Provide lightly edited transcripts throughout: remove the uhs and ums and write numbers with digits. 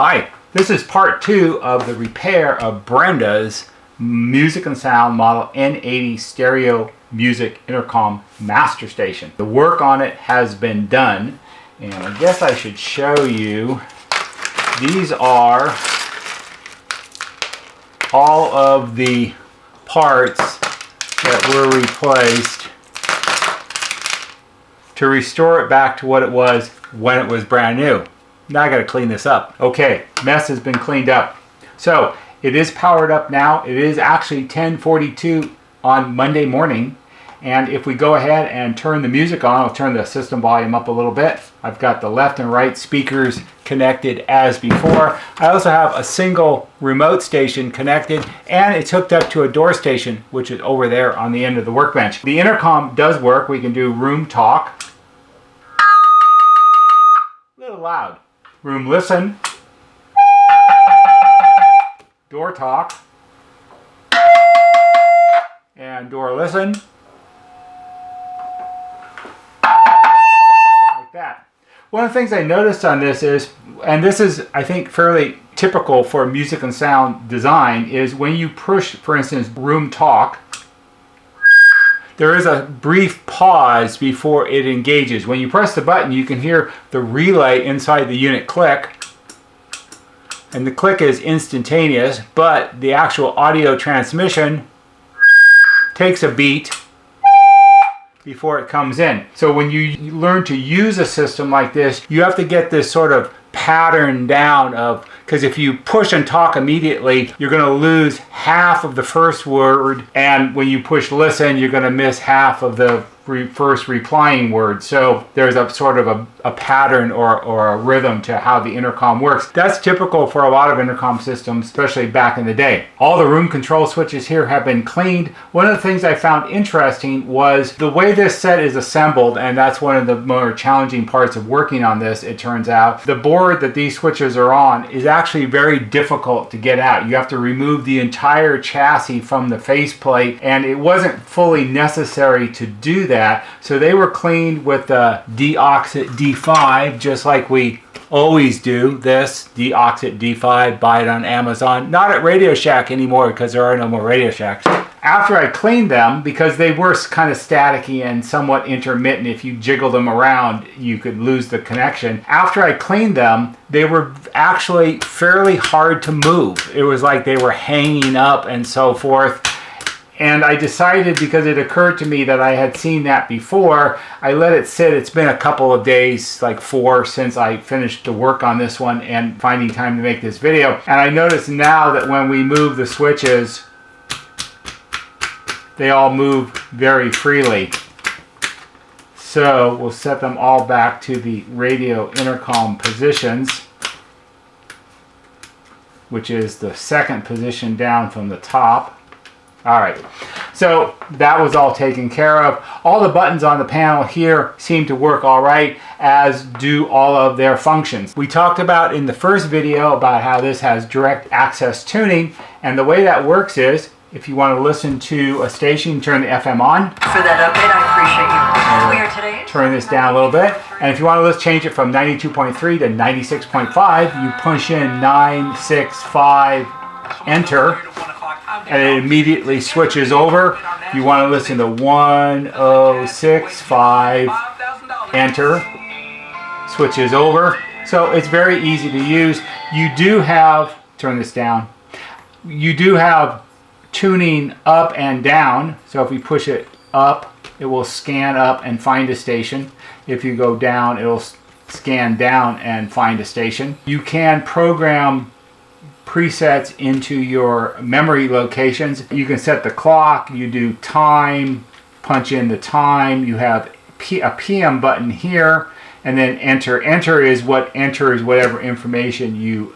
Hi, this is part 2 of the repair of Brenda's Music and Sound Model N80 Stereo Music Intercom Master Station. The work on it has been done, and I guess I should show you. These are all of the parts that were replaced to restore it back to what it was when it was brand new. Now I got to clean this up. Okay, mess has been cleaned up. So it is powered up now. It is actually 10:42 on Monday morning. And if we go ahead and turn the music on, I'll turn the system volume up a little bit. I've got the left and right speakers connected as before. I also have a single remote station connected, and it's hooked up to a door station, which is over there on the end of the workbench. The intercom does work. We can do room talk. A little loud. Room listen. Door talk. And door listen. Like that. One of the things I noticed on this is, and this is I think fairly typical for music and sound design, is when you push, for instance, room talk, there is a brief pause before it engages. When you press the button, you can hear the relay inside the unit click, and the click is instantaneous, but the actual audio transmission takes a beat before it comes in. So when you learn to use a system like this, you have to get this sort of pattern down of, because if you push and talk immediately, you're going to lose half of the first word, and when you push listen, you're going to miss half of the first replying word. So there's a sort of a pattern or a rhythm to how the intercom works. That's typical for a lot of intercom systems, especially back in the day. All the room control switches here have been cleaned. One of the things I found interesting was the way this set is assembled, and that's one of the more challenging parts of working on this, it turns out. The board that these switches are on is actually very difficult to get out. You have to remove the entire chassis from the faceplate, and it wasn't fully necessary to do that. So they were cleaned with the Deoxit D5, just like we always do. This Deoxit D5, buy it on Amazon. Not at Radio Shack anymore because there are no more Radio Shacks. After I cleaned them, because they were kind of staticky and somewhat intermittent, if you jiggle them around, you could lose the connection. After I cleaned them, they were actually fairly hard to move. It was like they were hanging up and so forth. And I decided, because it occurred to me that I had seen that before, I let it sit. It's been a couple of days, like 4, since I finished the work on this one and finding time to make this video. And I notice now that when we move the switches, they all move very freely. So we'll set them all back to the radio intercom positions, which is the second position down from the top. Alright, so that was all taken care of. All the buttons on the panel here seem to work alright, as do all of their functions. We talked about in the first video about how this has direct access tuning, and the way that works is, if you want to listen to a station, turn the FM on. For that update, I appreciate you. We are today. Turn this down a little bit, and if you want to change it from 92.3 to 96.5, you push in 965, enter, and it immediately switches over. You want to listen to 1065, enter, switches over. So it's very easy to use. You do have, turn this down, you do have tuning up and down. So if you push it up, it will scan up and find a station. If you go down, it will scan down and find a station. You can program presets into your memory locations. You can set the clock, you do time, punch in the time, you have a PM button here, and then enter. Enter is what enters whatever information you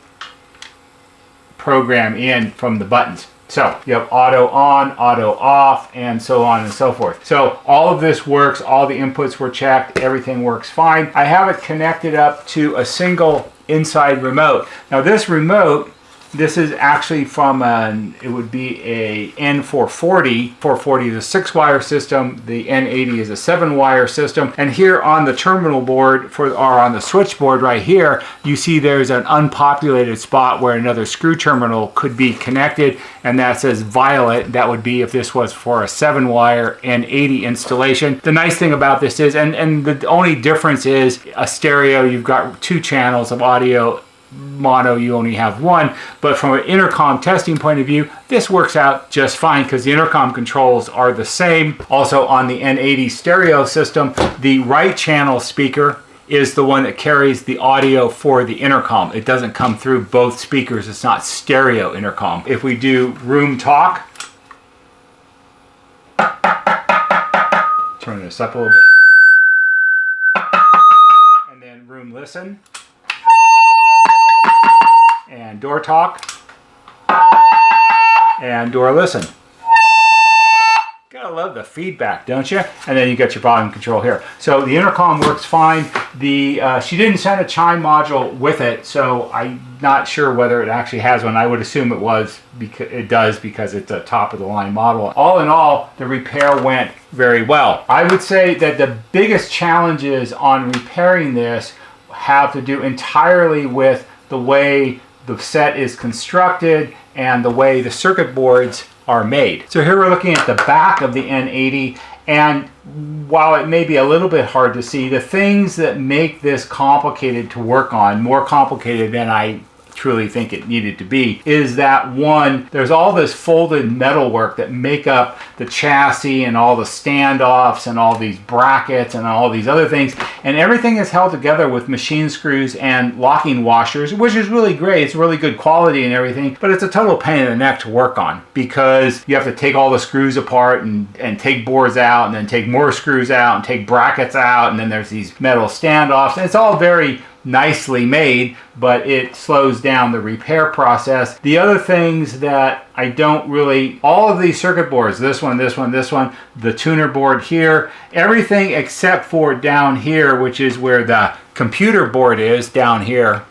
program in from the buttons. So you have auto on, auto off, and so on and so forth. So all of this works, all the inputs were checked, everything works fine. I have it connected up to a single inside remote. Now this remote This is actually from it would be a N440. 440 is a 6-wire system. The N80 is a 7-wire system. And here on the terminal board, or on the switchboard right here, you see there's an unpopulated spot where another screw terminal could be connected, and that says violet. That would be if this was for a 7-wire N80 installation. The nice thing about this is, and the only difference is a stereo, you've got 2 channels of audio. Mono, you only have 1, but from an intercom testing point of view, this works out just fine because the intercom controls are the same. Also on the N80 stereo system, the right channel speaker is the one that carries the audio for the intercom. It doesn't come through both speakers. It's not stereo intercom. If we do room talk, turn this up a little bit, and then room listen, and door talk, and door listen. Gotta love the feedback, don't you? And then you got your volume control here. So the intercom works fine. She didn't send a chime module with it, so I'm not sure whether it actually has one. I would assume it does because it's a top of the line model. All in all, the repair went very well. I would say that the biggest challenges on repairing this have to do entirely with the way the set is constructed and the way the circuit boards are made. So here we're looking at the back of the N80, and while it may be a little bit hard to see, the things that make this complicated to work on, more complicated than I truly think it needed to be, is that one, there's all this folded metal work that make up the chassis and all the standoffs and all these brackets and all these other things, and everything is held together with machine screws and locking washers, which is really great. It's really good quality and everything, but it's a total pain in the neck to work on because you have to take all the screws apart and take boards out and then take more screws out and take brackets out, and then there's these metal standoffs, and it's all very nicely made, but it slows down the repair process. The other things that I don't really, all of these circuit boards, this one, the tuner board here, everything except for down here, which is where the computer board is, down here, a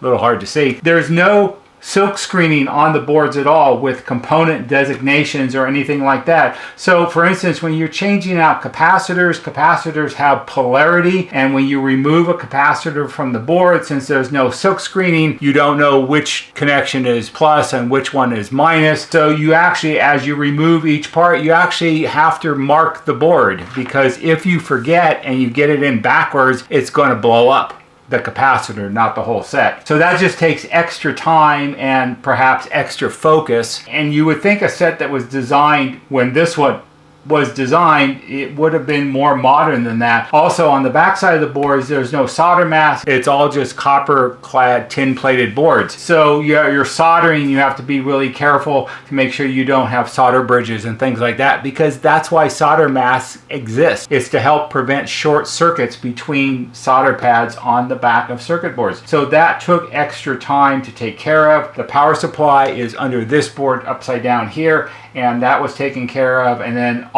little hard to see, there's no silk screening on the boards at all with component designations or anything like that. So for instance, when you're changing out capacitors have polarity, and when you remove a capacitor from the board, since there's no silk screening, you don't know which connection is plus and which one is minus. So you actually, as you remove each part, you actually have to mark the board, because if you forget and you get it in backwards, it's going to blow up the capacitor, not the whole set. So that just takes extra time and perhaps extra focus. And you would think a set that was designed when this one was designed, it would have been more modern than that. Also on the back side of the boards, there's no solder mask. It's all just copper clad tin plated boards. So you're soldering, you have to be really careful to make sure you don't have solder bridges and things like that, because that's why solder masks exist. It's to help prevent short circuits between solder pads on the back of circuit boards. So that took extra time to take care of. The power supply is under this board upside down here, and that was taken care of. And then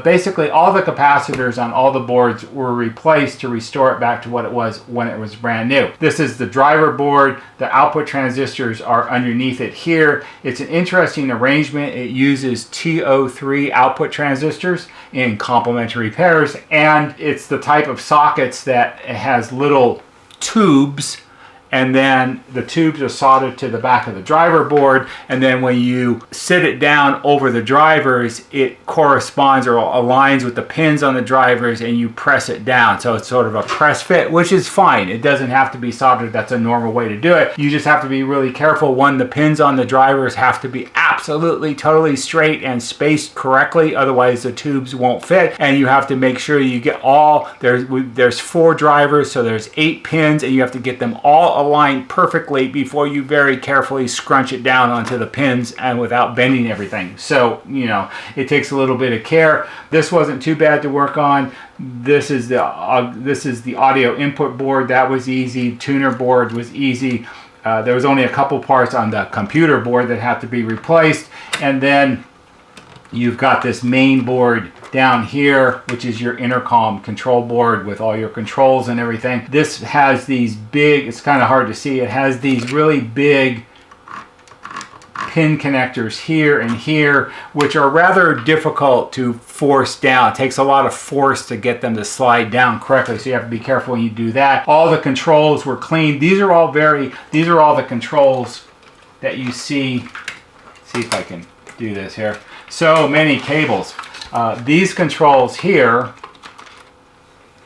basically all the capacitors on all the boards were replaced to restore it back to what it was when it was brand new. This is the driver board. The output transistors are underneath it here. It's an interesting arrangement. It uses TO3 output transistors in complementary pairs, and it's the type of sockets that has little tubes, and then the tubes are soldered to the back of the driver board, and then when you sit it down over the drivers, it corresponds or aligns with the pins on the drivers, and you press it down. So it's sort of a press fit, which is fine. It doesn't have to be soldered. That's a normal way to do it. You just have to be really careful. One, the pins on the drivers have to be absolutely totally straight and spaced correctly, otherwise the tubes won't fit. And you have to make sure you get there's 4 drivers, so there's 8 pins, and you have to get them all aligned perfectly before you very carefully scrunch it down onto the pins and without bending everything. So, it takes a little bit of care. This wasn't too bad to work on. This is the audio input board. That was easy. Tuner board was easy. There was only a couple parts on the computer board that had to be replaced. And then you've got this main board down here, which is your intercom control board with all your controls and everything. This has these big, it's kind of hard to see, it has these really big pin connectors here and here, which are rather difficult to force down. It takes a lot of force to get them to slide down correctly, so you have to be careful when you do that. All the controls were clean. These are all the controls that you see. See if I can do this here. So many cables. These controls here,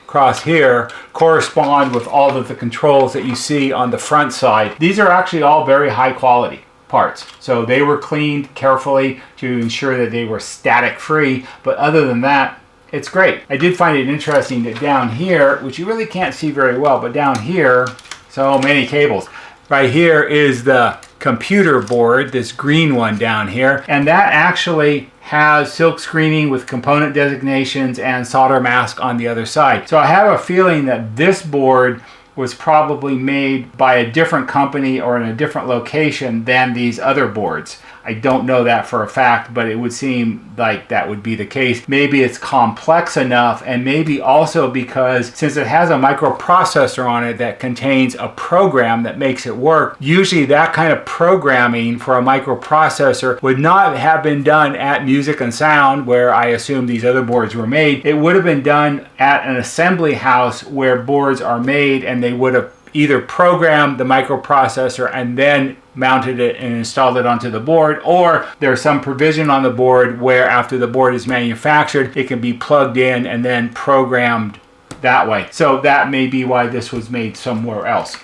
across here, correspond with all of the controls that you see on the front side. These are actually all very high quality parts. So they were cleaned carefully to ensure that they were static free. But other than that, it's great. I did find it interesting that down here, which you really can't see very well, but down here, so many cables. Right here is the computer board, this green one down here, and that actually has silk screening with component designations and solder mask on the other side. So I have a feeling that this board was probably made by a different company or in a different location than these other boards. I don't know that for a fact, but it would seem like that would be the case. Maybe it's complex enough, and maybe also because since it has a microprocessor on it that contains a program that makes it work, usually that kind of programming for a microprocessor would not have been done at Music and Sound, where I assume these other boards were made. It would have been done at an assembly house where boards are made, and they would have either programmed the microprocessor and then mounted it and installed it onto the board, or there's some provision on the board where after the board is manufactured, it can be plugged in and then programmed that way. So that may be why this was made somewhere else.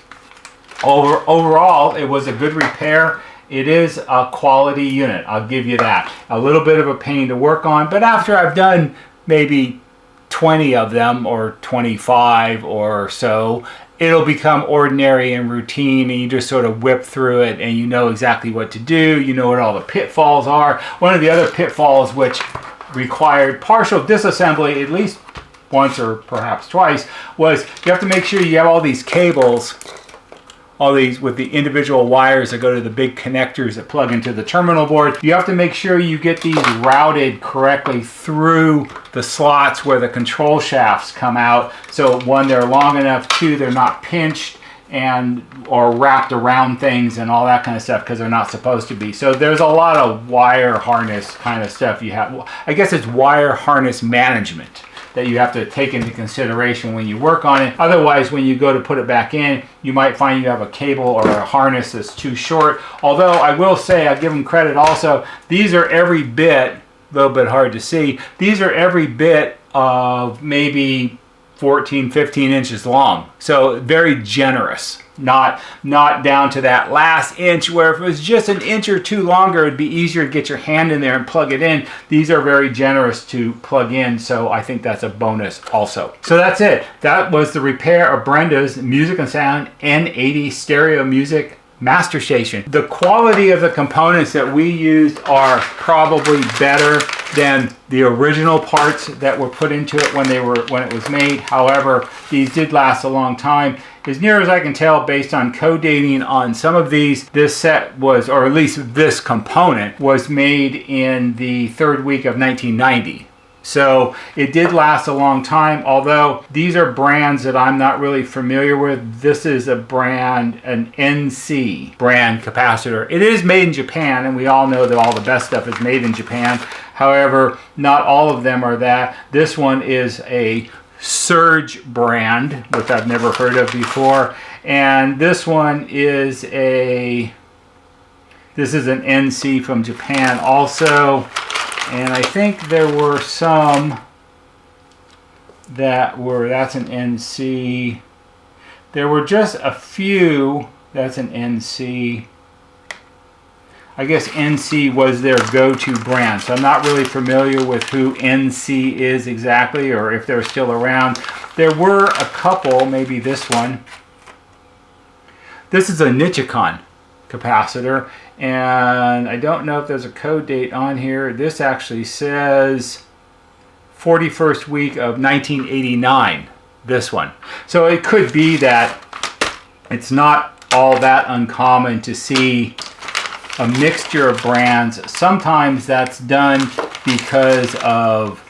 Overall, it was a good repair. It is a quality unit, I'll give you that. A little bit of a pain to work on, but after I've done maybe 20 of them or 25 or so, it'll become ordinary and routine, and you just sort of whip through it and you know exactly what to do. You know what all the pitfalls are. One of the other pitfalls which required partial disassembly at least once or perhaps twice was you have to make sure you have all these cables, all these with the individual wires that go to the big connectors that plug into the terminal board. You have to make sure you get these routed correctly through the slots where the control shafts come out. So one, they're long enough, two, they're not pinched and or wrapped around things and all that kind of stuff, because they're not supposed to be. So there's a lot of wire harness kind of stuff you have. I guess it's wire harness management that you have to take into consideration when you work on it. Otherwise, when you go to put it back in, you might find you have a cable or a harness that's too short. Although I will say, I give them credit also, these are every bit, a little bit hard to see, these are every bit of maybe 14, 15 inches long. So very generous. Not down to that last inch where if it was just an inch or two longer, it'd be easier to get your hand in there and plug it in. These are very generous to plug in, so I think that's a bonus also. So that's it. That was the repair of Brenda's Music and Sound N80 stereo music master station. The quality of the components that we used are probably better than the original parts that were put into it when it was made. However, these did last a long time. As near as I can tell, based on code dating on some of these, this set was, or at least this component, was made in the third week of 1990. So it did last a long time, although these are brands that I'm not really familiar with. This is a brand, an NC brand capacitor. It is made in Japan, and we all know that all the best stuff is made in Japan. However, not all of them are that. This one is a Surge brand, which I've never heard of before. And this one is an NC from Japan also. And I think there were some that were, that's an NC. There were just a few, that's an NC. I guess NC was their go-to brand. So I'm not really familiar with who NC is exactly, or if they're still around. There were a couple, maybe this one. This is a Nichicon capacitor, and I don't know if there's a code date on here. This actually says 41st week of 1989, this one. So it could be that it's not all that uncommon to see a mixture of brands. Sometimes that's done because of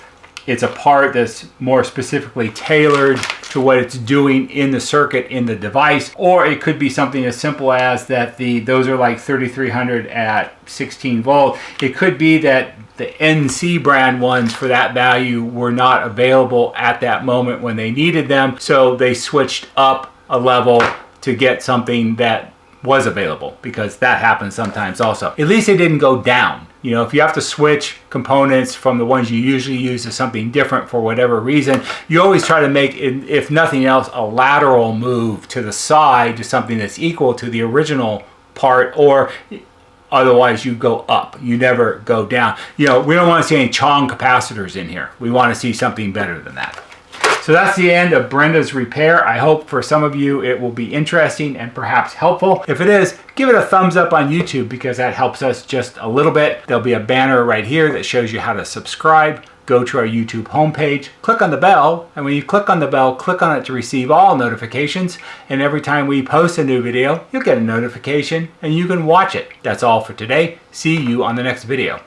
it's a part that's more specifically tailored to what it's doing in the circuit in the device, or it could be something as simple as that those are like 3300 at 16 volt. It could be that the NC brand ones for that value were not available at that moment when they needed them, so they switched up a level to get something that was available, because that happens sometimes also. At least they didn't go down. You know, if you have to switch components from the ones you usually use to something different for whatever reason, you always try to make, if nothing else, a lateral move to the side to something that's equal to the original part, or otherwise you go up. You never go down. You know, we don't want to see any Chong capacitors in here. We want to see something better than that. So that's the end of Brenda's repair. I hope for some of you it will be interesting and perhaps helpful. If it is, give it a thumbs up on YouTube, because that helps us just a little bit. There'll be a banner right here that shows you how to subscribe. Go to our YouTube homepage, click on the bell, and when you click on the bell, click on it to receive all notifications. And every time we post a new video, you'll get a notification and you can watch it. That's all for today. See you on the next video.